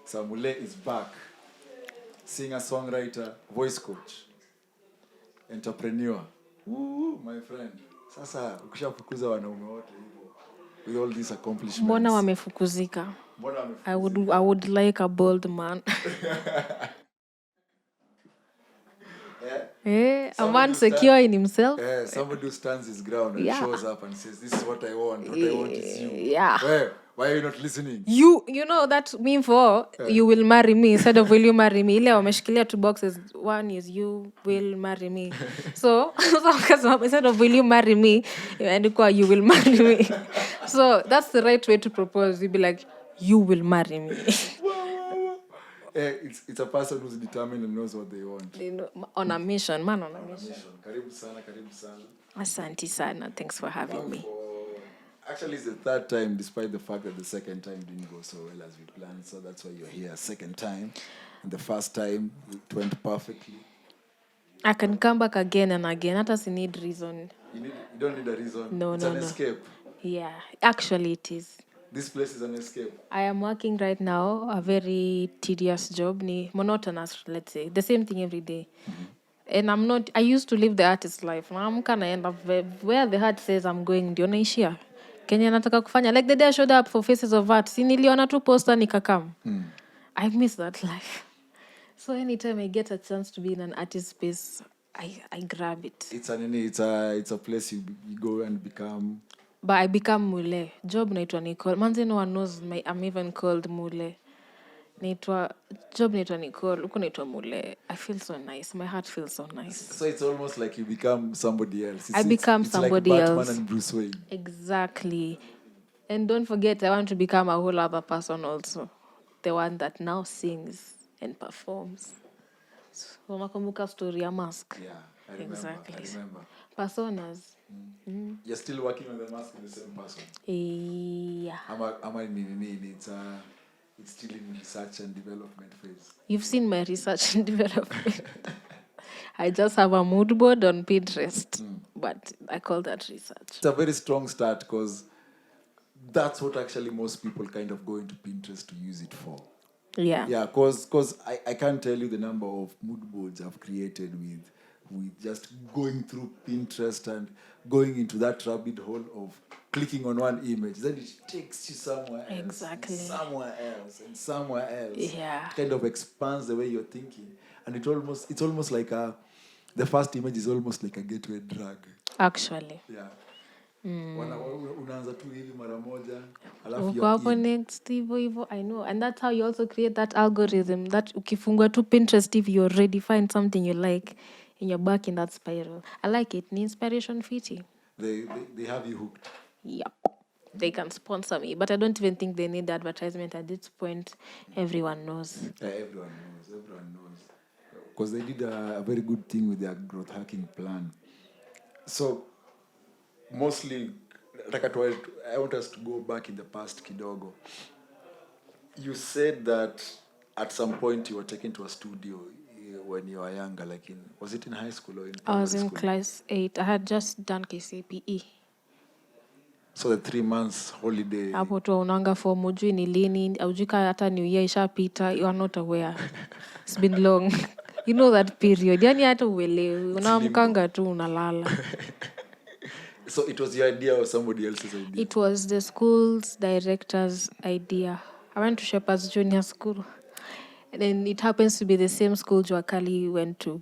So Muleh is back. Singer, songwriter, voice coach, entrepreneur. Woo, my friend. Sasa ukishafukuza wanaume wote hivyo with all these accomplishments. Mbona wamefukuzika? I would like a bold man. A man secure in himself. Somebody who stands his ground and shows up and says, "This is what I want. What I want is you." Yeah. Why are you not listening? You know that meme for you will marry me instead of will you marry me. Ile wameshikilia two boxes. One is you will marry me. So instead of will you marry me, and you will marry me. So that's the right way to propose. You'd be like, you will marry me. It's a person who's determined and knows what they want. On a mission, man on a mission. Karibu sana. Asante sana. Thanks for having me. Actually, it's the third time, despite the fact that the second time didn't go so well as we planned. So that's why you're here second time. And the first time, it went perfectly. I can come back again and again. Not as you need reason. You don't need a reason. No, it's an escape. Yeah, actually it is. This place is an escape. I am working right now a very tedious job, monotonous, let's say. The same thing every day. And I used to live the artist life. Now I'm kind of end up where the heart says I'm going. Ndio naishia. Kenya nataka kufanya. Like the day I showed up for Faces of Art, niliona tu poster nikakam. I miss that life. So anytime I get a chance to be in an artist space, I grab it. It's a place you go and become. But I become Muleh. Job naitwa Nicole. Manze no one knows I'm even called Muleh. Job naitwa Nicole. Uko naitwa Muleh. I feel so nice. My heart feels so nice. So it's almost like you become somebody else. I become somebody else. It's like Batman and Bruce Wayne. Exactly. And don't forget, I want to become a whole other person also. The one that now sings and performs. So nakumbuka story ya Mask. Yeah, I remember. Exactly. I remember. Personas. You're still working on the mask with the same person? Yeah. It's still in research and development phase. You've seen my research and development. I just have a mood board on Pinterest, but I call that research. It's a very strong start because that's what actually most people kind of go into Pinterest to use it for. Yeah. Yeah, because I can't tell you the number of mood boards I've created with just going through Pinterest and going into that rabbit hole of clicking on one image. Then it takes you somewhere else. Exactly. And somewhere else. Yeah. It kind of expands the way you're thinking. And it's almost like the first image is almost like a gateway drug. Actually. Yeah. Unaanza tu hivi mara moja. Alafu next hivyo, I know. And that's how you also create that algorithm that ukifungua tu Pinterest if you already find something you like and you're back in that spiral. I like it. Inspiration fitty. They have you hooked. Yep. They can sponsor me, but I don't even think they need advertisement at this point. Everyone knows. Everyone knows. Because they did a very good thing with their growth hacking plan. So, mostly, I want us to go back in the past kidogo. You said that at some point you were taken to a studio when you were younger, was it in high school or in primary school? I was in class 8. I had just done KCPE. So the 3 months holiday. Hapo tu unanga form ujui ni lini, ujui hata new year ishapita, you are not aware. It's been long. You know that period. Yani hata uelewi, unaamkanga tu unalala. So it was your idea or somebody else's idea? It was the school's director's idea. I went to Shepherd's Junior School. And then it happens to be the same school JuaCali went to.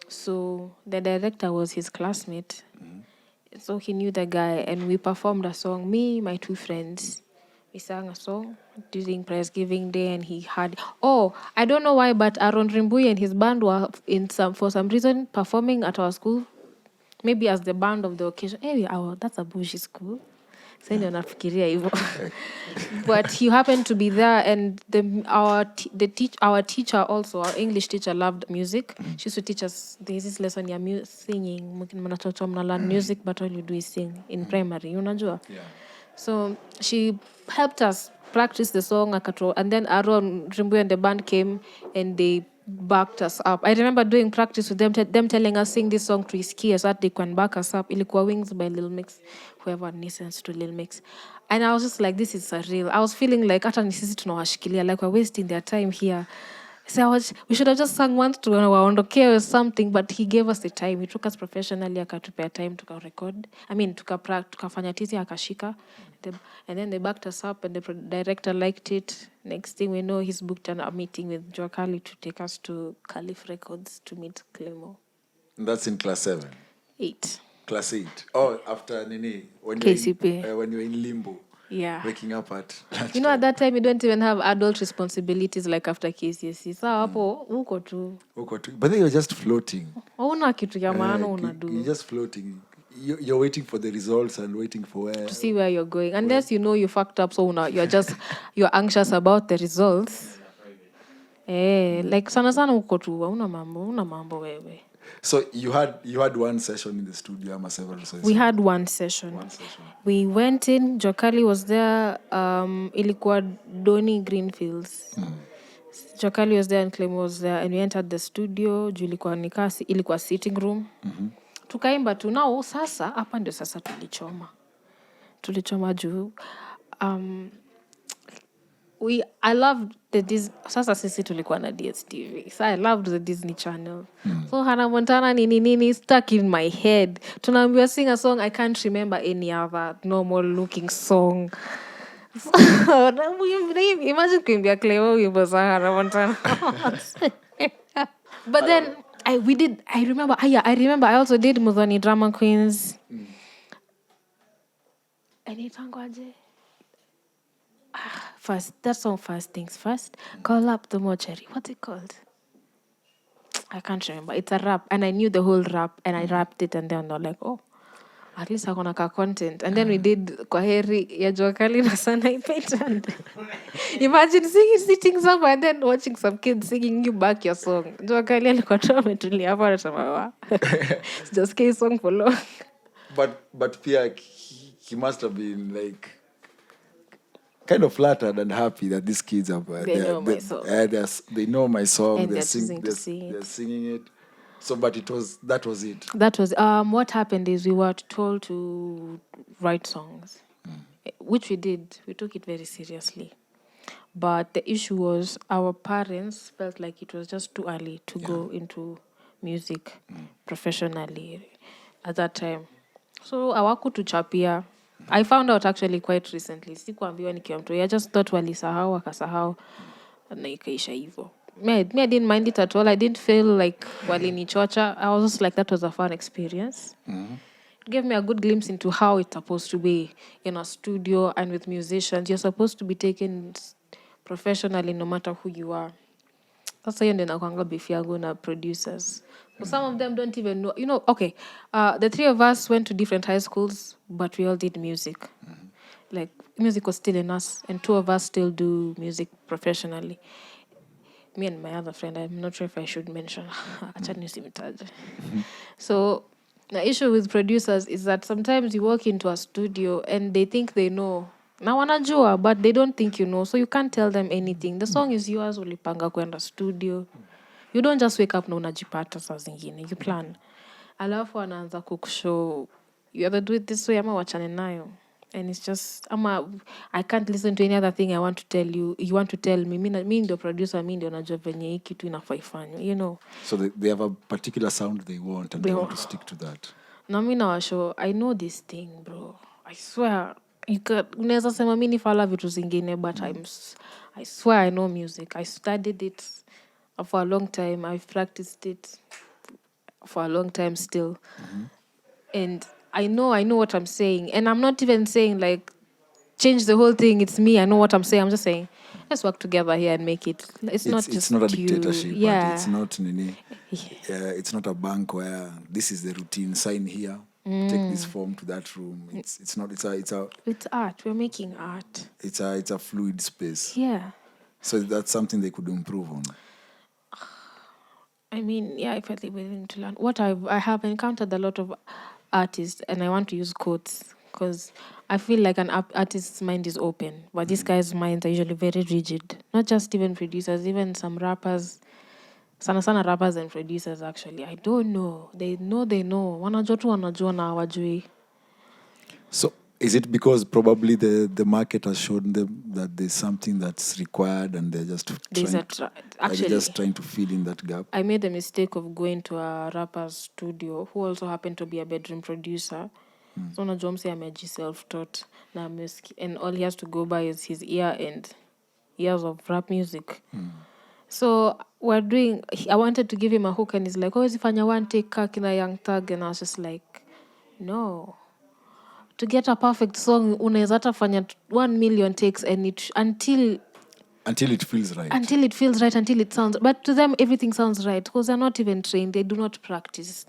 So the director was his classmate. So he knew the guy, and we performed a song. Me, my 2 friends, we sang a song during Presskits Day, and he had... Oh, I don't know why, but Aaron Rimbui and his band were for some reason performing at our school. Maybe as the band of the occasion. Hey, that's a bougie school. But he happened to be there, and our teacher also, our English teacher, loved music. She used to teach us, there's this lesson ya singing. Learn music, but all you do is sing in primary. Unajua? Yeah. So she helped us practice the song, and then Aaron Rimbui and the band came and they backed us up. I remember doing practice with them, them telling us sing this song to Iskia so that they can back us up. Ilikuwa Wings by Lil Mix, whoever listens to Lil Mix. And I was just like, this is surreal. I was feeling like hata ni sisi tunawashikilia, like we're wasting their time here. So we should have just sung once to waondokea or something, but he gave us the time. He took us professionally, akatupea time to record. I mean, tukafanya tizi akashika. And then they backed us up and the director liked it. Next thing we know, he's booked a meeting with JuaCali to take us to Caliph Records to meet Clemo. That's in class 7? 8. Class 8. Oh, after Nini, when KCP. When you're in limbo. Yeah. Waking up at you know, at that time, you don't even have adult responsibilities like after KCSE. So, hapo, uko tu. But then you're just floating. Una kitu ya maana unadu. You're just floating. You're waiting for the results and waiting for where... To see where you're going. Unless you know you fucked up, so you're anxious about the results. Like sana uko tu, una mambo wewe. So you had one session in the studio, ama several sessions? We had one session. We went in, JuaCali was there, ilikuwa Donny Greenfields. JuaCali was there and Clemo was there, and we entered the studio, ilikuwa sitting room. Tukaimba tu, nao sasa, hapa ndio sasa tulichoma juu. I loved sasa sisi tulikuwa na DSTV. So I loved the Disney Channel. So Hannah Montana nini stuck in my head. Tunaambiwa sing a song, I can't remember any other normal looking song. Imagine kuimbia Clemo wimbo za Hannah Montana. But then I remember I also did Mudhoni Drama Queens. Anytangwaje? That song First Things First. Call Up the Mortuary. What's it called? I can't remember. It's a rap. And I knew the whole rap. And I rapped it. And then they're like, oh, at least I gonna content. And then we did Kwaheri ya JuaCali na Sanaipei. And imagine sitting somewhere and then watching some kids singing you back your song. JuaCali alikuwa tu ametulia hapo anasema just K song for long. But pia he must have been like kind of flattered and happy that these kids are they know my song. They know my song. And they're singing it. So, but that was it. That was what happened is we were told to write songs, which we did. We took it very seriously, but the issue was our parents felt like it was just too early to go into music professionally at that time. So hawakutuchapia. I found out actually quite recently. Sikuambiwa nikiwa mtu. I just thought walisahau wakasahau na ikaisha hivyo. Me, I didn't mind it at all. I didn't feel like walinichocha. I was just like, that was a fun experience. It gave me a good glimpse into how it's supposed to be in a studio and with musicians. You're supposed to be taken professionally no matter who you are. That's why you're nakwanga beef yangu na producers. So some of them don't even know. You know, okay, the three of us went to different high schools, but we all did music. Like, music was still in us, and 2 of us still do music professionally. Me and my other friend, I'm not sure if I should mention. So the issue with producers is that sometimes you walk into a studio and they think they know. Na wanajua, but they don't think you know, so you can't tell them anything. The song is yours, ulipanga kwenda studio. You don't just wake up na unajipata saa zingine. You plan. Alafu anaanza kukushow, you either do it this way ama wachane nayo. And it's just, I can't listen to any other thing I want to tell you. You want to tell me. Mi ndio producer, mi ndio najua venye hii kitu inafaa ifanywe, you know. So they have a particular sound they want and they want to stick to that. Na mi nawashow, I know this thing, bro. I swear. Unaweza sema mi nifala vitu zingine, but I swear I know music. I studied it for a long time. I've practiced it for a long time still. And I know what I'm saying. And I'm not even saying, like, change the whole thing. It's me. I know what I'm saying. I'm just saying, let's work together here and make it. It's not a dictatorship. Yeah. It's not it's not a bank where this is the routine. Sign here. Take this form to that room. It's not. It's art. We're making art. It's a fluid space. Yeah. So that's something they could improve on. I mean, yeah, if they're willing to learn. What I have encountered a lot of artists, and I want to use quotes because I feel like an artist's mind is open, but these guys' minds are usually very rigid. Not just even producers, even some rappers. Sana rappers and producers actually. I don't know. They know. Wanajua tu wanajua na hawajui. So is it because probably the market has shown them that there's something that's required and they're just trying to fill in that gap? I made the mistake of going to a rapper's studio who also happened to be a bedroom producer. So unajua mse ameji self-taught na and all he has to go by is his ear and years of rap music. So I wanted to give him a hook and he's like, if I one take Kakina Young Thug, and I was just like, no. To get a perfect song, unaweza hata fanya 1 million takes and until it feels right. Until it feels right, until it sounds... But to them, everything sounds right because they're not even trained. They do not practice.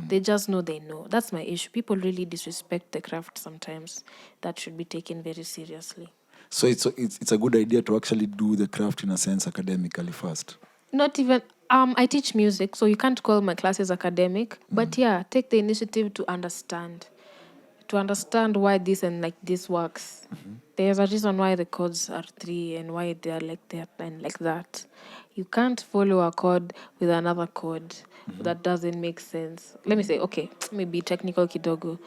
They just know they know. That's my issue. People really disrespect the craft sometimes. That should be taken very seriously. So it's a good idea to actually do the craft in a sense academically first. Not even... I teach music, so you can't call my classes academic. But yeah, take the initiative to understand. To understand why this and like this works. There's a reason why the chords are 3 and why they are like that and like that. You can't follow a chord with another chord. That doesn't make sense. Let me say, okay, maybe technical kidogo.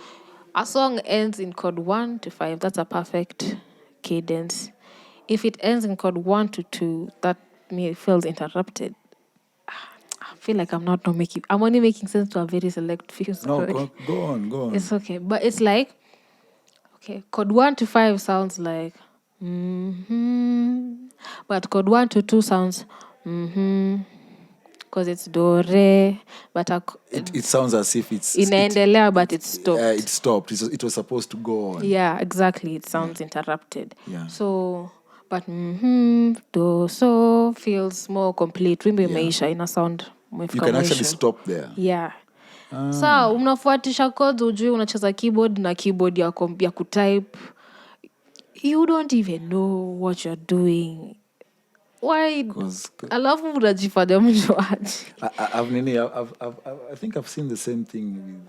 A song ends in chord 1 to 5. That's a perfect cadence. If it ends in chord 1 to 2, that feels interrupted. I feel like I'm only making sense to a very select few. No, go on. It's okay. But it's like, okay, chord 1 to 5 sounds like, but chord 1 to 2 sounds, because it's do, re, but it sounds as if it's... inaendelea, but it's stopped. It stopped. It was supposed to go on. Yeah, exactly. It sounds interrupted. Yeah. So, but do, so feels more complete. Wimbo imeisha ina sound. You can actually stop there. Yeah. Saa unafuatisha chords, ujui unacheza keyboard na keyboard ya kutype. You don't even know what you're doing. Why? Alafu unajifanya mjuaji. I think I've seen the same thing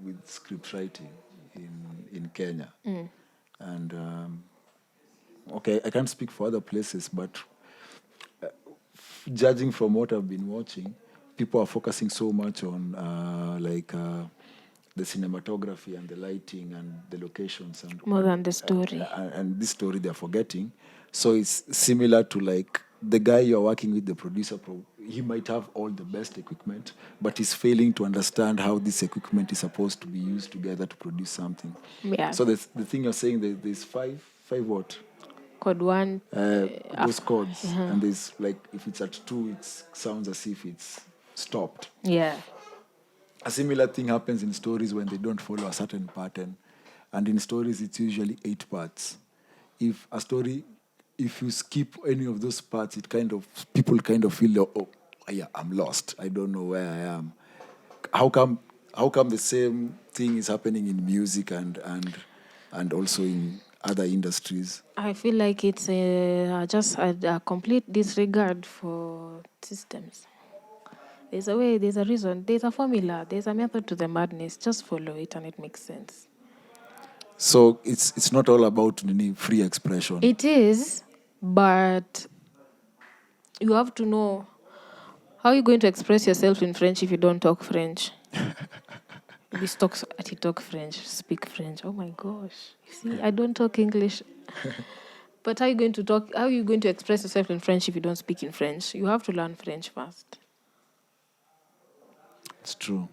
with script writing in Kenya. And okay, I can't speak for other places, but judging from what I've been watching, people are focusing so much on the cinematography and the lighting and the locations and more than the story. And this story they're forgetting. So it's similar to like the guy you're working with, the producer. He might have all the best equipment, but he's failing to understand how this equipment is supposed to be used together to produce something. Yeah. So the thing you're saying, there's five what? Chord 1. Those chords. And there's like, if it's at 2, it sounds as if it's stopped. Yeah. A similar thing happens in stories when they don't follow a certain pattern. And in stories, it's usually 8 parts. If you skip any of those parts, people kind of feel, I'm lost. I don't know where I am. How come the same thing is happening in music and also in other industries? I feel like it's just a complete disregard for systems. There's a way, there's a reason, there's a formula, there's a method to the madness. Just follow it and it makes sense. So it's not all about free expression. It is, but you have to know how you're going to express yourself in French if you don't talk French. We talk French, speak French. Oh my gosh. You see, I don't talk English. But how are you going to express yourself in French if you don't speak in French? You have to learn French first. It's true.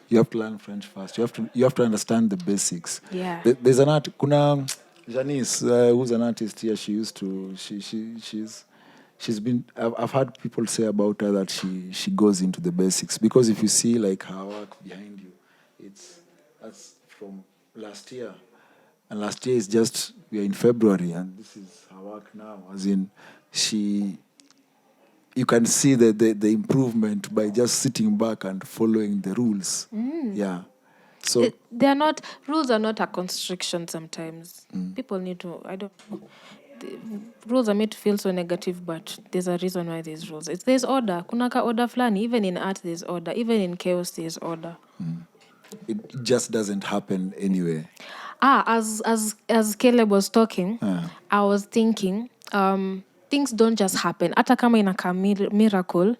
You have to learn French first. You have to understand the basics. Yeah. There's an art. Kuna Janice, who's an artist here. She's been. I've heard people say about her that she goes into the basics, because if you see like her work behind you, that's from last year, and last year is just, we are in February, and this is her work now. As in, you can see the improvement by just sitting back and following the rules. Yeah. So rules are not a constriction sometimes. People need to, I don't know. The rules are made to feel so negative, but there's a reason why there's rules. There's order. Kunaka order flani. Even in art, there's order. Even in chaos, there's order. It just doesn't happen anyway. As Caleb was talking, I was thinking, things don't just happen. Hata kama inaka miracle,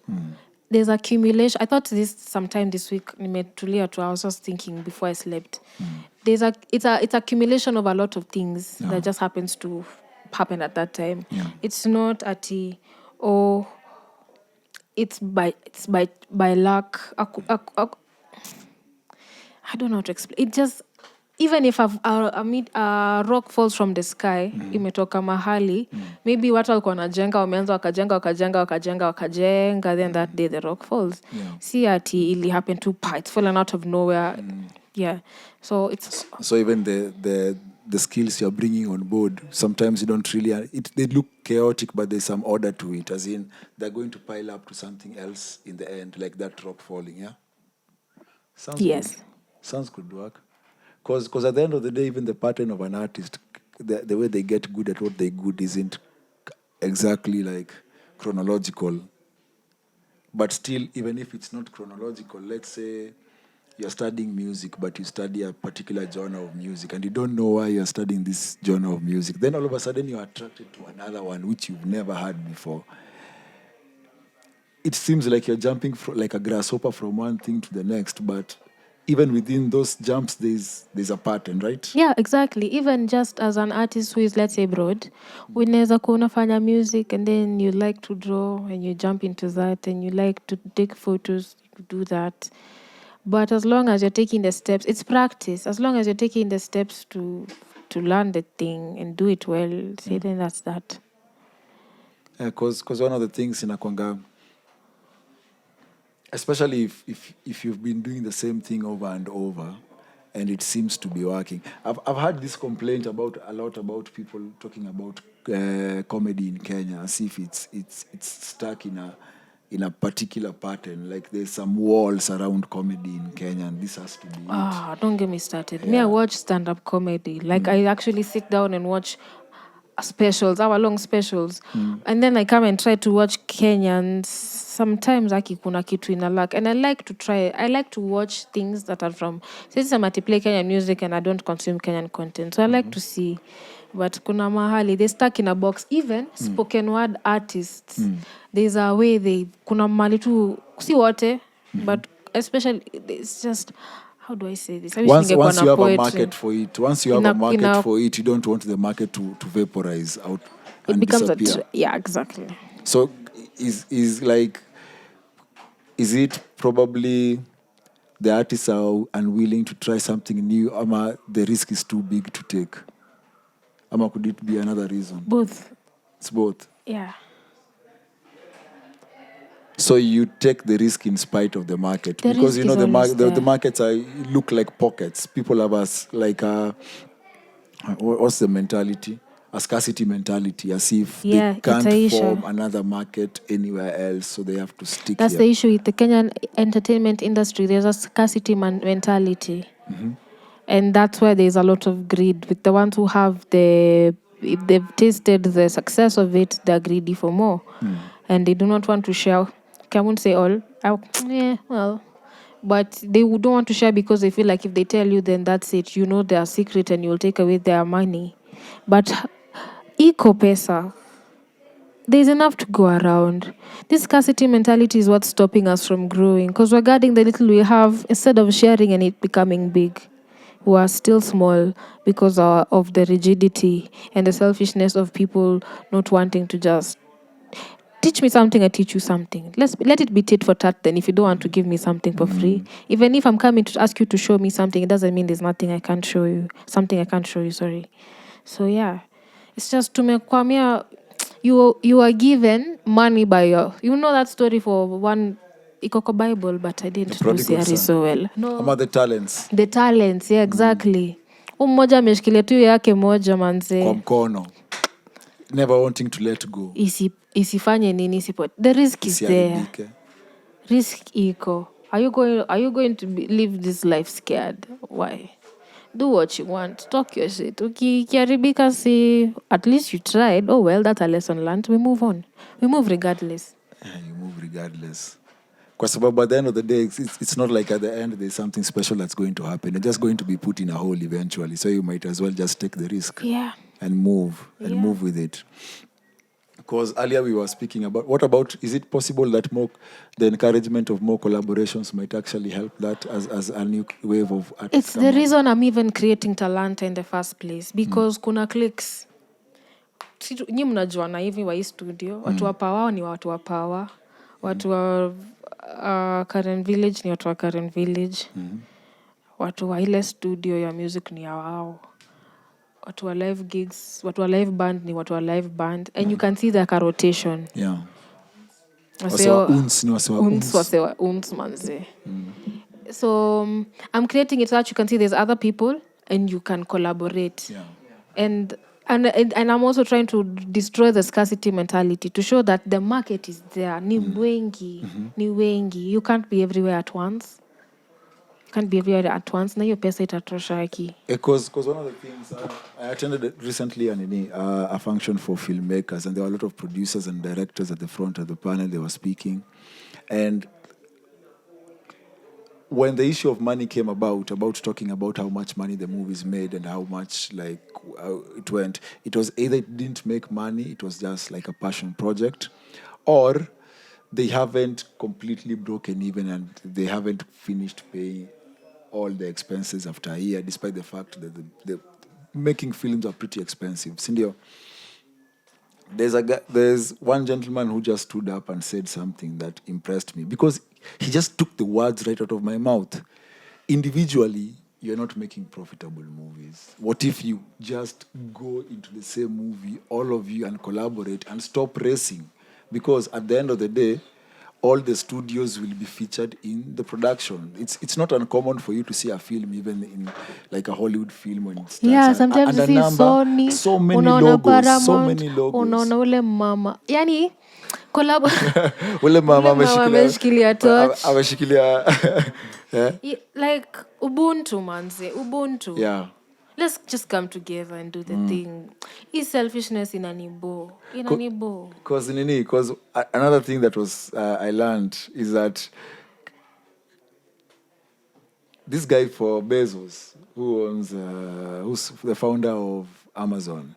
there's accumulation. I thought this sometime this week. I was just thinking before I slept. It's accumulation of a lot of things that just happens to happen at that time. Yeah. It's not at it's by luck. I don't know how to explain. It just, even if a rock falls from the sky, imetoka mahali, maybe watu walikuwa wanajenga, wameanza wakajenga, then that day the rock falls. Yeah. See ati ili happen to it's fallen out of nowhere. Yeah. So even the skills you're bringing on board, sometimes you don't really, they look chaotic, but there's some order to it, as in they're going to pile up to something else in the end, like that rock falling. Yeah. Sounds could work. Because at the end of the day, even the pattern of an artist, the way they get good at what they good isn't exactly like chronological. But still, even if it's not chronological, let's say you're studying music, but you study a particular genre of music, and you don't know why you're studying this genre of music. Then all of a sudden, you're attracted to another one, which you've never had before. It seems like you're jumping like a grasshopper from one thing to the next, but even within those jumps, there's a pattern, right? Yeah, exactly. Even just as an artist who is, let's say, broad, unaweza kuwa unafanya music and then you like to draw and you jump into that and you like to take photos, you do that. But as long as you're taking the steps, it's practice. As long as you're taking the steps to learn the thing and do it well, then that's that. Because one of the things in Akwanga, especially if you've been doing the same thing over and over and it seems to be working. I've had this complaint a lot about people talking about comedy in Kenya, as if it's stuck in a particular pattern, like there's some walls around comedy in Kenya and this has to be it. Don't get me started. Me, I watch stand-up comedy. Like I actually sit down and watch specials, hour-long specials. And then I come and try to watch Kenyans. Sometimes kuna kitu ina lack. And I like to watch things that are from, since I'm play Kenyan music and I don't consume Kenyan content. So I like to see. But kuna mahali, they stuck in a box. Even spoken word artists, there's a way kuna mahali tu, si wote, but especially, it's just, how do I say this? Once you have a market for it, you don't want the market to vaporize out and disappear. Yeah, exactly. So is it probably the artists are unwilling to try something new, or the risk is too big to take? Or could it be another reason? Both. It's both. Yeah. So you take the risk in spite of the market, because you know the markets look like pockets. People have what's the mentality? A scarcity mentality, as if they can't form another market anywhere else, so they have to stick. That's the issue with the Kenyan entertainment industry. There's a scarcity mentality, and that's where there's a lot of greed. With the ones who have if they've tasted the success of it, they're greedy for more, and they do not want to share. I won't say all. But they don't want to share because they feel like if they tell you, then that's it. You know their secret and you'll take away their money. But iko pesa, there's enough to go around. This scarcity mentality is what's stopping us from growing, because we're guarding the little we have instead of sharing and it becoming big. We are still small because of the rigidity and the selfishness of people not wanting to just teach me something, I teach you something. Let it be tit for tat then, if you don't want to give me something for free. Even if I'm coming to ask you to show me something, it doesn't mean there's nothing I can't show you. Something I can't show you, sorry. So yeah, it's just tumekwamia. You are given money by you know that story for one ikoko Bible, but I didn't do Siri so well. No. About the talents. The talents, yeah, exactly. Mmoja ameshikilia tu yake moja manze. Kwa mkono. Never wanting to let go. Isifanye nini the risk is there. Risk iko. Are you going to live this life scared? Why? Do what you want. Talk your shit. Ukiharibika, see, at least you tried. Oh well, that's a lesson learned. We move on. We move regardless. You move regardless. Because by the end of the day, it's not like at the end there's something special that's going to happen. You're just going to be put in a hole eventually. So you might as well just take the risk. Yeah. And move with it. Because earlier we were speaking about what about, is it possible that the encouragement of more collaborations might actually help that as a new wave of artists? It's the reason I'm even creating Talanta in the first place, because kuna clicks. Nyi mnajuana hivi wa hii studio, watu wa Power ni watu wa Power, watu wa Karen Village ni watu wa Karen Village, watu wa ile studio ya music ni ya wao, watu wa live gigs, watu wa live band ni watu wa live band, and you can see the rotation. Yeah. Wasewa uns manze. So I'm creating it so that you can see there's other people and you can collaborate. Yeah. And I'm also trying to destroy the scarcity mentality to show that the market is there. Ni wengi. You can't be everywhere at once. Na hiyo pesa itatosha haki. Because one of the things, I attended recently a function for filmmakers, and there were a lot of producers and directors at the front of the panel. They were speaking. And when the issue of money came about talking about how much money the movies made and how much it went, it was either it didn't make money, it was just like a passion project, or they haven't completely broken even and they haven't finished paying all the expenses after a year, despite the fact that the making films are pretty expensive. Sindio, there's one gentleman who just stood up and said something that impressed me, because he just took the words right out of my mouth. Individually, you're not making profitable movies. What if you just go into the same movie, all of you, and collaborate and stop racing? Because at the end of the day, all the studios will be featured in the production. It's not uncommon for you to see a film, even in like a Hollywood film, when it starts. Yeah, sometimes you see Sony, so many logos, Paramount, so many logos. Unaona ule mama. Yani, ule mama ameshikilia torch. Ameshikilia yeah? Like Ubuntu, manze. Ubuntu. Yeah. Let's just come together and do the thing. Is selfishness in Anibo. Because another thing that was I learned is that this guy for Bezos, who owns, who's the founder of Amazon,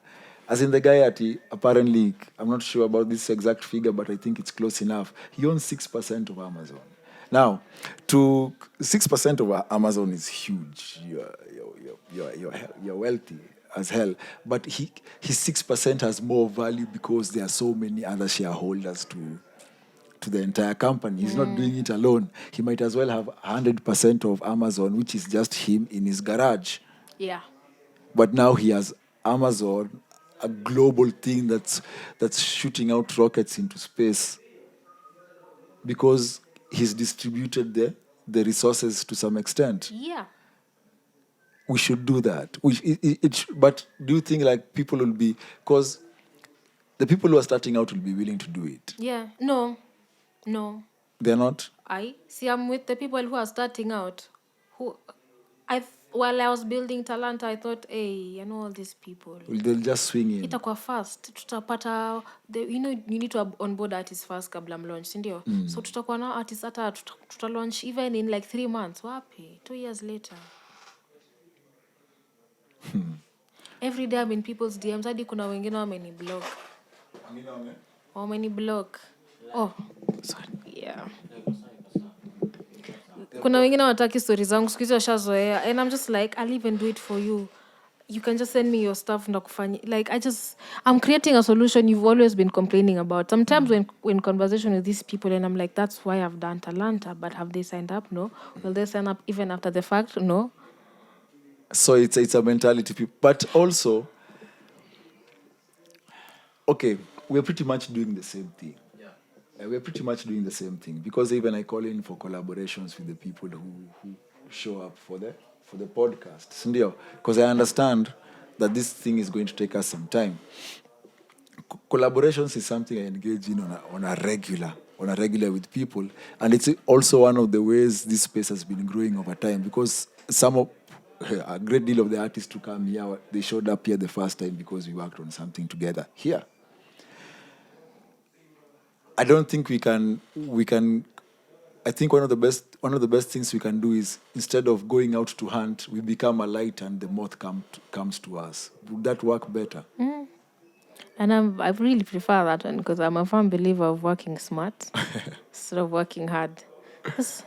as in the guy apparently, I'm not sure about this exact figure, but I think it's close enough. He owns 6% of Amazon. Now, 6% of Amazon is huge. You're wealthy as hell, but his 6% has more value because there are so many other shareholders to the entire company. He's not doing it alone. He might as well have 100% of Amazon, which is just him in his garage. Yeah. But now he has Amazon, a global thing that's shooting out rockets into space, because he's distributed the resources to some extent. Yeah. We should do that. But do you think like people will be, because the people who are starting out will be willing to do it? Yeah. No. They're not? I'm with the people who are starting out. While I was building Talanta, I thought, hey, I know all these people. They'll just swing in. Itakuwa fast. Tutapata, you need to onboard artists first kabla launch, sindio? So tutakuwa na artists hata launch even in like 3 months. Wapi? 2 years later. Every day I'm in people's DMs. Hadi kuna wengine wameniblock. Wameniblock. Oh, sorry. Yeah. Kuna wengine wataki stories zangu, siku hizi washazoea, and I'm just like, I'll even do it for you. You can just send me your stuff ndakufanya. Like I'm creating a solution you've always been complaining about. Sometimes when conversation with these people, and I'm like, that's why I've done Talanta, but have they signed up? No. Will they sign up even after the fact? No. So it's a mentality, but also, okay, we're pretty much doing the same thing. We're pretty much doing the same thing, because even I call in for collaborations with the people who show up for the podcast. Because I understand that this thing is going to take us some time. Collaborations is something I engage in on a regular with people, and it's also one of the ways this space has been growing over time, because a great deal of the artists who come here, they showed up here the first time because we worked on something together here. I don't think we can. I think one of the best things we can do is, instead of going out to hunt, we become a light and the moth comes to us. Would that work better? And I really prefer that one because I'm a firm believer of working smart instead of working hard. Just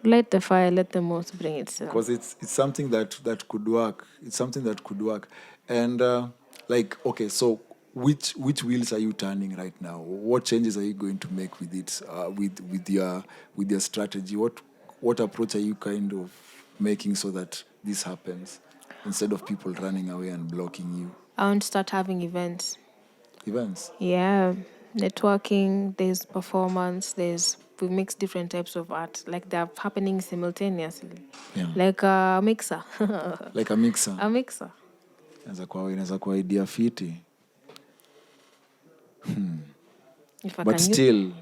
light the fire, let the moth bring itself. Because it's something that could work. It's something that could work. And okay, so which wheels are you turning right now? What changes are you going to make with it? With your strategy? What approach are you kind of making so that this happens instead of people running away and blocking you? I want to start having events. Events. Yeah, networking, there's performance, we mix different types of art. Like they're happening simultaneously. Yeah. Like a mixer. Like a mixer. A mixer. Inaweza kuwa idea fiti. If I But can still,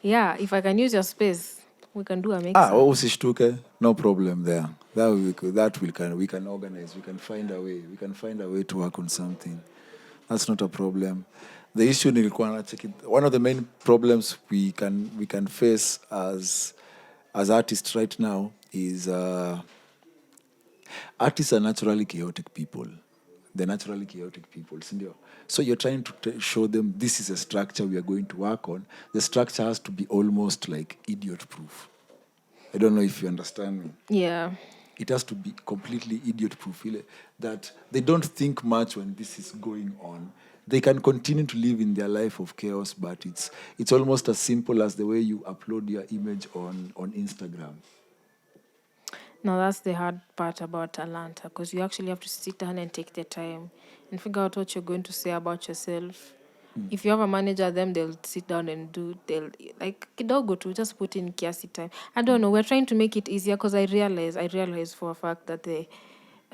if I can use your space, we can do a mixer. usishtuke, no problem there. We can organize. We can find a way. We can find a way to work on something. That's not a problem. The issue nilikuwa nacheki, one of the main problems we can face as artists right now is artists are naturally chaotic people. They're naturally chaotic people, sindio? So you're trying to show them this is a structure we are going to work on. The structure has to be almost like idiot-proof. I don't know if you understand me. Yeah. It has to be completely idiot-proof, that they don't think much when this is going on. They can continue to live in their life of chaos, but it's almost as simple as the way you upload your image on Instagram. Now that's the hard part about Atlanta, because you actually have to sit down and take the time and figure out what you're going to say about yourself. If you have a manager, them they'll sit down and they'll like kidogo to just put in kiasi time. I don't know. We're trying to make it easier because I realize for a fact that the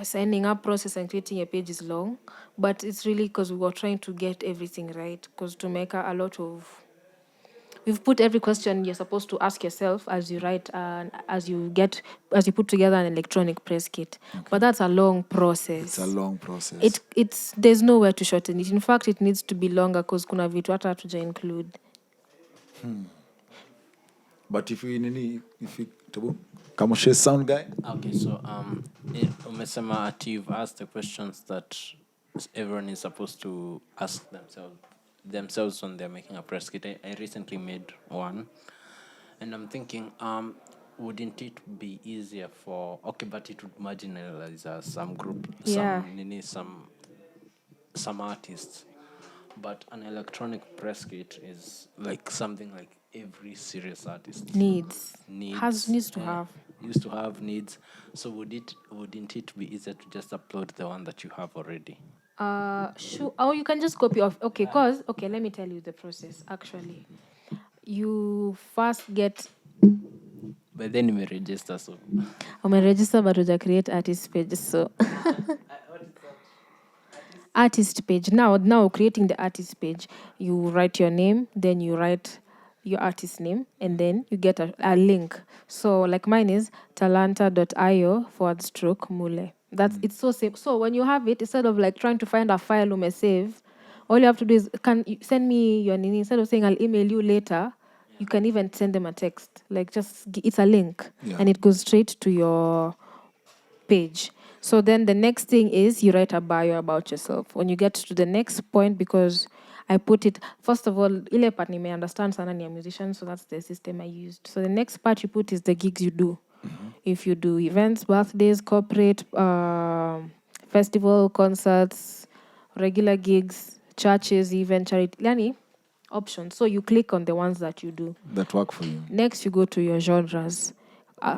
signing up process and creating a page is long, but it's really because we were trying to get everything right. Because to make a lot of we've put every question you're supposed to ask yourself as you write and as you put together an electronic press kit. Okay. But that's a long process. It's a long process. It's there's nowhere to shorten it. In fact, it needs to be longer because kuna vitu hata hatuja include. But if you tabu Kamoshe sound guy. Okay, so umesema you've asked the questions that everyone is supposed to ask themselves when they're making a press kit. I recently made one, and I'm thinking, wouldn't it be easier but it would marginalize some group, some artists. But an electronic press kit is like something like every serious artist needs to have. Used to have needs. So wouldn't it be easier to just upload the one that you have already? Sure. Oh, you can just copy off. Okay, let me tell you the process. Actually, you first get. But then you may register, so. I'm a register, but we create artist page. So. Artist page. Now creating the artist page, you write your name, then you write your artist name, and then you get a link. So like mine is talanta.io/Muleh. It's so simple. So when you have it, instead of like trying to find a file you may save, all you have to do is send me your name. Instead of saying I'll email you later, you can even send them a text. Like it's a link, and it goes straight to your page. So then the next thing is you write a bio about yourself. When you get to the next point, because I put it, first of all, ile part may understand sana ni a musician, so that's the system I used. So the next part you put is the gigs you do. Mm-hmm. If you do events, birthdays, corporate, festival, concerts, regular gigs, churches, even charity, yani options. So you click on the ones that you do. That work for you. Next, you go to your genres.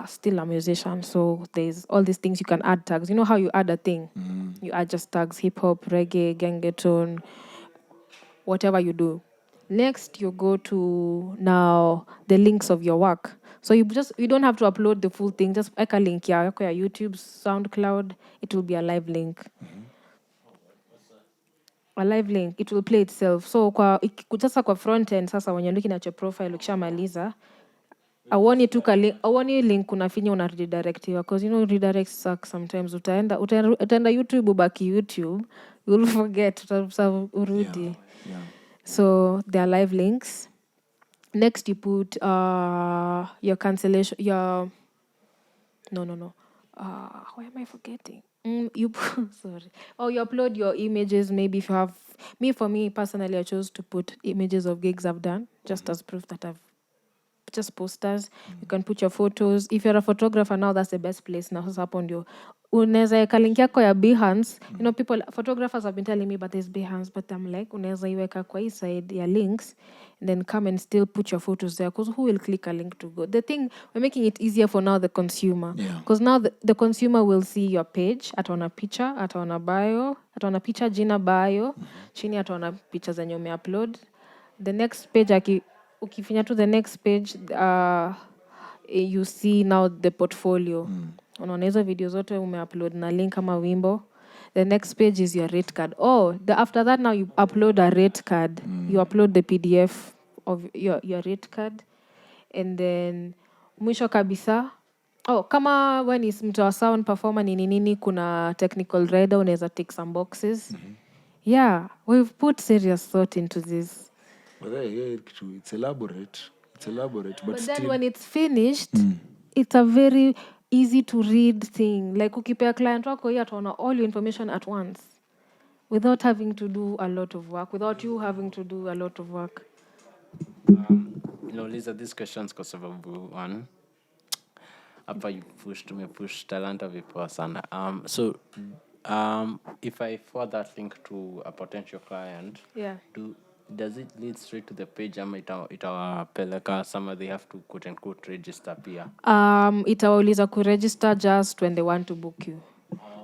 Still a musician, so there's all these things you can add tags. You know how you add a thing? Mm. You add just tags, hip hop, reggae, gengetone, whatever you do. Next, you go to now the links of your work. So you don't have to upload the full thing. Just like a link, your YouTube, SoundCloud. It will be a live link. Mm-hmm. A live link. It will play itself. So sasa kwa front end, sasa when you're looking at your profile, ukishamaliza, I want you link unafinya una redirectiwa because redirects suck sometimes. Utaenda YouTube ubaki YouTube, you'll forget urudi. Yeah. So there are live links. Next you put your cancellation, why am I forgetting? You sorry. Or you upload your images. Maybe if you have for me personally, I chose to put images of gigs I've done just as proof that I've just posters. You can put your photos. If you're a photographer now, that's the best place now. Sasa hapo ndio unaweza weka link yako ya Behance. You know, photographers have been telling me but there's Behance, but I'm like unaweza iweka kwa hii side ya links and then come and still put your photos there, because who will click a link to go? The thing, we're making it easier for now the consumer, because now the consumer will see your page, ataona picha, ataona bio, ataona picha, jina, bio, chini ataona picha zenye umeupload. The next page ukifinya to the next page, you see now the portfolio. Unaona hizo video zote umeupload na link kama wimbo. The next page is your rate card. After that now you upload a rate card. You upload the PDF of your rate card. And then mwisho kabisa, kama when is mtu wa sound performer nini kuna technical rider, unaweza tick some boxes. Yeah, we've put serious thought into this. But it's elaborate. But then when it's finished, it's a very easy to read thing. Like ukipea client wako hii ataona all your information at once without having to do a lot of work, without you having to do a lot of work. Lisa, these questions kwa sababu one, hapa you push talanta vipoa sana. So if I forward that link to a potential client, does it lead straight to the page ama itawapeleka sama they have to quote unquote register pia? Itawauliza kuregister just when they want to book you.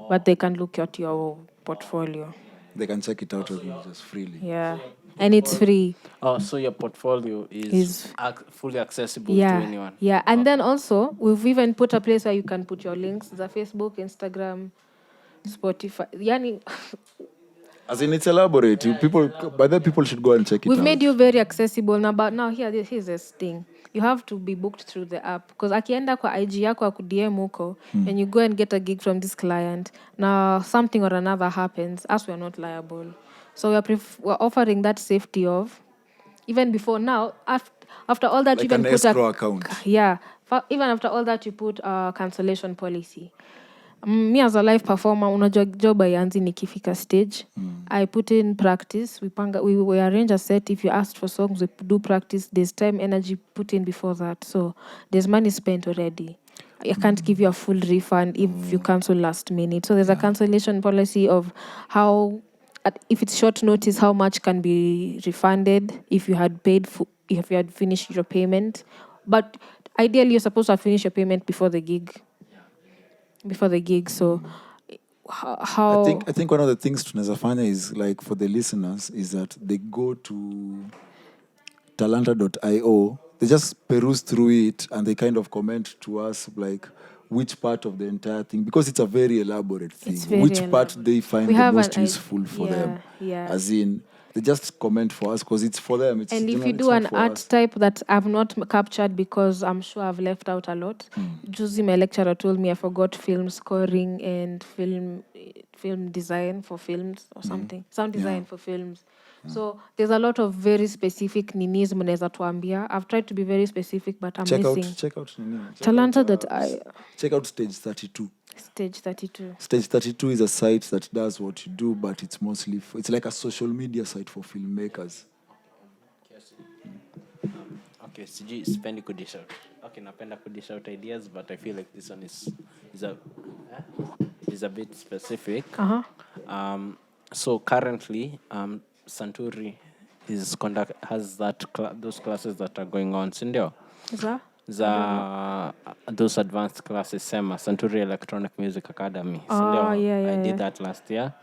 But they can look at your portfolio. They can check it out just freely. Yeah. And it's free. So your portfolio is fully accessible to anyone? Yeah. And then also, we've even put a place where you can put your links. The Facebook, Instagram, Spotify. Yani, as in, it's elaborate. People should go and check it out. We've made you very accessible. Now here's this thing. You have to be booked through the app. Because akienda kwa IG yako akudm huko, and you go and get a gig from this client, now something or another happens, as we're not liable. So we're offering that safety of, even before now, after all that, like you even an escrow account. Yeah. Even after all that, you put a cancellation policy. Me as a live performer, unajua job haianzi nikifika stage. I put in practice. We arrange a set. If you asked for songs, we do practice. There's time, energy put in before that. So there's money spent already. I can't give you a full refund if you cancel last minute. So there's a cancellation policy of how, if it's short notice, how much can be refunded if you had if you had finished your payment. But ideally, you're supposed to have finished your payment before the gig. So how I think one of the things tunaweza fanya is, like, for the listeners, is that they go to talanta.io, they just peruse through it and they kind of comment to us, like, which part of the entire thing, because it's a very elaborate thing, which part they find the most useful for them. As in, they just comment for us because it's for them. And if you do an art type that I've not captured because I'm sure I've left out a lot. Juzi, my lecturer, told me I forgot film scoring and film design for films or something. Sound design for films. So there's a lot of very specific ninis mnaweza tuambia. I've tried to be very specific, but I'm missing. Check out Talanta.io. Check out Stage 32. Stage 32. Stage 32 is a site that does what you do, but it's mostly it's like a social media site for filmmakers. Okay, sijui sipendi kudish out. Okay, napenda kudish out ideas, but I feel like this one is a bit specific. So currently, Santuri has those classes that are going on. Sindio? Those advanced classes, Santuri Electronic Music Academy. I did that last year.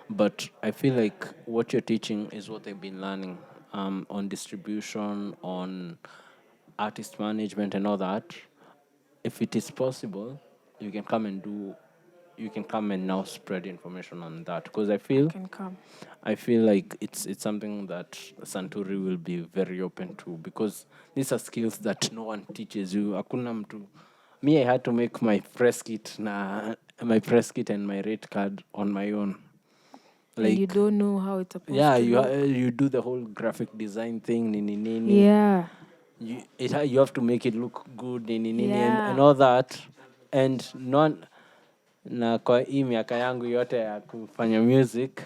But I feel like what you're teaching is what they've been learning on distribution, on artist management and all that. If it is possible, you can come and now spread information on that, because I feel like it's something that Santuri will be very open to, because these are skills that no one teaches you. Hakuna mtu. Me, I had to make my press kit and my rate card on my own. Like, and you don't know how it's supposed to look. You do the whole graphic design thing, nini. Yeah. You have to make it look good, nini, and all that, and na kwa hii miaka yangu yote ya kufanya music,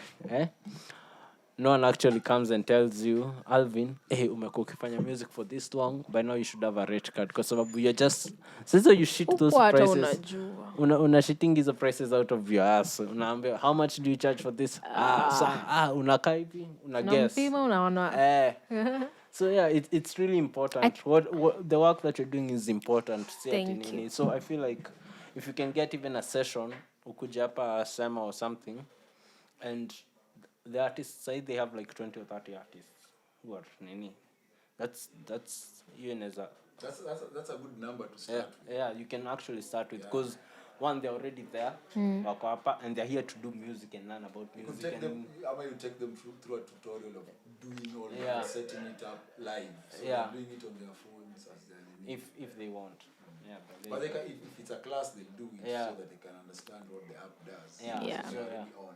no one actually comes and tells you, Alvin, hey, umekuwa ukifanya music for this long, by now you should have a rate card, kwa sababu you're just, sasa you shit those Huku hata prices, unajua. una shitting hizo prices out of your ass, unaambia how much do you charge for this, unakaa hivi, una guess, Unampima, unaona. so yeah, it's really important. What the work that you're doing is important. Thank you. So I feel like if you can get even a session, ukuja hapa sema or something, and the artists say they have like 20 or 30 artists who are nini. That's even as a that's a good number to start. Yeah, you can actually start with, because one, they're already there, wako hapa, and they're here to do music and learn about music. You take them through a tutorial of doing all that, setting it up live. So they're doing it on their phones as they're if they want. But they can, if it's a class, they do it so that they can understand what the app does. On.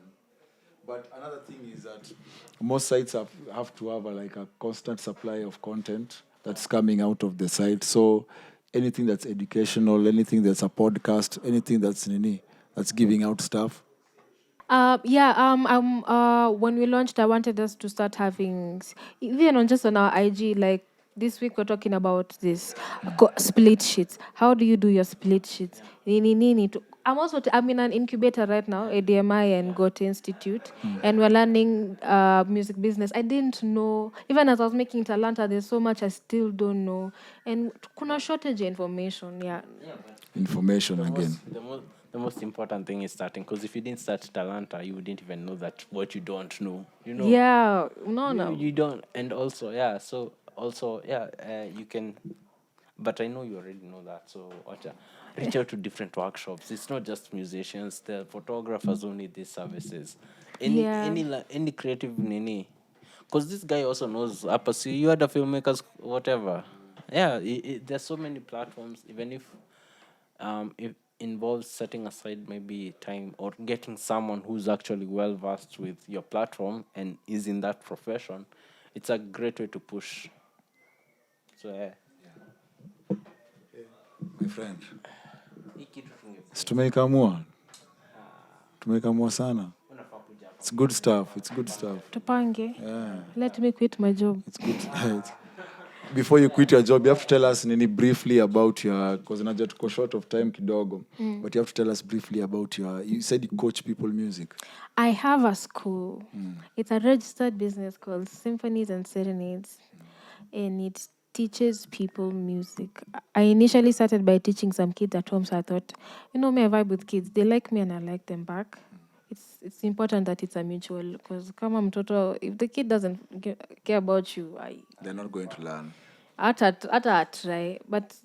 But another thing is that most sites have to have a constant supply of content that's coming out of the site. So anything that's educational, anything that's a podcast, anything that's giving out stuff. When we launched, I wanted us to start having, even on our IG, like this week we're talking about this split sheets. How do you do your split sheets? I'm in an incubator right now, ADMI and Goethe Institute, and we're learning music business. I didn't know, even as I was making Talanta, there's so much I still don't know. And kuna shortage of information, Information again. The most important thing is starting, because if you didn't start Talanta, you wouldn't even know that what you don't know. You don't. And also, you can, but I know you already know that, so reach out to different workshops. It's not just musicians, the photographers who need these services. Any creative nini. Because this guy also knows, you had a filmmakers, whatever. There's so many platforms, even if it involves setting aside maybe time or getting someone who's actually well versed with your platform and is in that profession. It's a great way to push. So my friend, tumekamua sana. It's good stuff. Tupange. Let me quit my job. It's good. Before you quit your job, you have to tell us briefly about your, because najua tuko short of time kidogo, but you have to tell us briefly about you said you coach people music. I have a school. It's a registered business called Symphonies and Serenades, and it teaches people music. I initially started by teaching some kids at home, so I thought, me, I vibe with kids. They like me and I like them back. It's important that it's a mutual, because kama mtoto, if the kid doesn't care about you, they're not going to learn. I try, but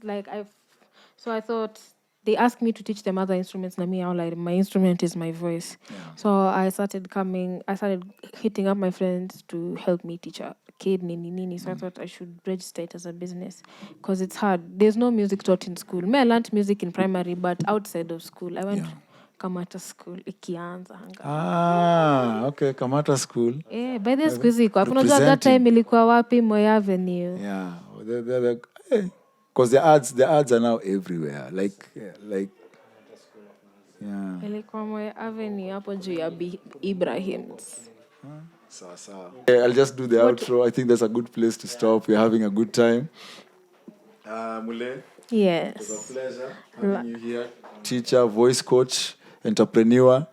so I thought, they asked me to teach them other instruments, and I was like, my instrument is my voice. So I started hitting up my friends to help me teach a kid nini. So I thought I should register it as a business, because it's hard. There's no music taught in school. I learned music in primary, but outside of school, I went Kamata school ikianza okay, Kamata school. By the school ziko. Unajua that time ilikuwa wapi? Moi Avenue. Because the ads are now everywhere. Like Ilikuwa Moi Avenue hapo juu ya Ibrahim's. Sawa. I'll just do the outro. I think that's a good place to stop. We're having a good time. Muleh. Yes. It was a pleasure having you here. Teacher, voice coach, entrepreneur.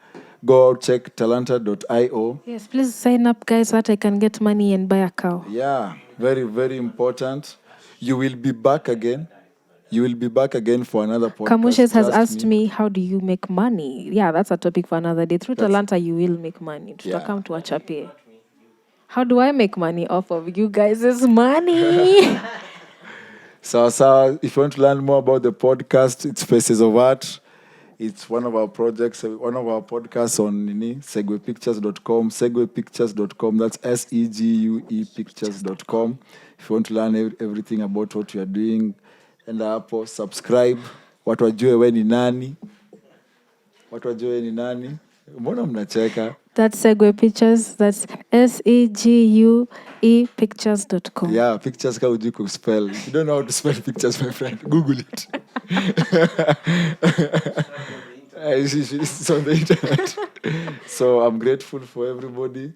Go out, check talanta.io. Yes, please sign up, guys, so that I can get money and buy a cow. Yeah, very, very important. You will be back again. For another podcast. Kamushes has asked me, how do you make money? Yeah, that's a topic for another day. Through Talanta, you will make money. Come to Achapie. How do I make money off of you guys' money? So, if you want to learn more about the podcast, it's Faces of Art. It's one of our projects, one of our podcasts on segwaypictures.com. Segwaypictures.com. That's SEGUE pictures.com. If you want to learn everything about what you are doing, and hapo subscribe. Watu wajue we ni nani. Mbona mnacheka? That's Segway Pictures. That's SEGUE pictures.com. Yeah, pictures ka ujui kuspell. If you don't know how to spell pictures, my friend, Google it. It's on the internet. So I'm grateful for everybody.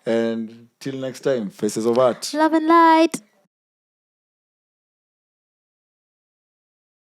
And till next time, Faces of Art. Love and light.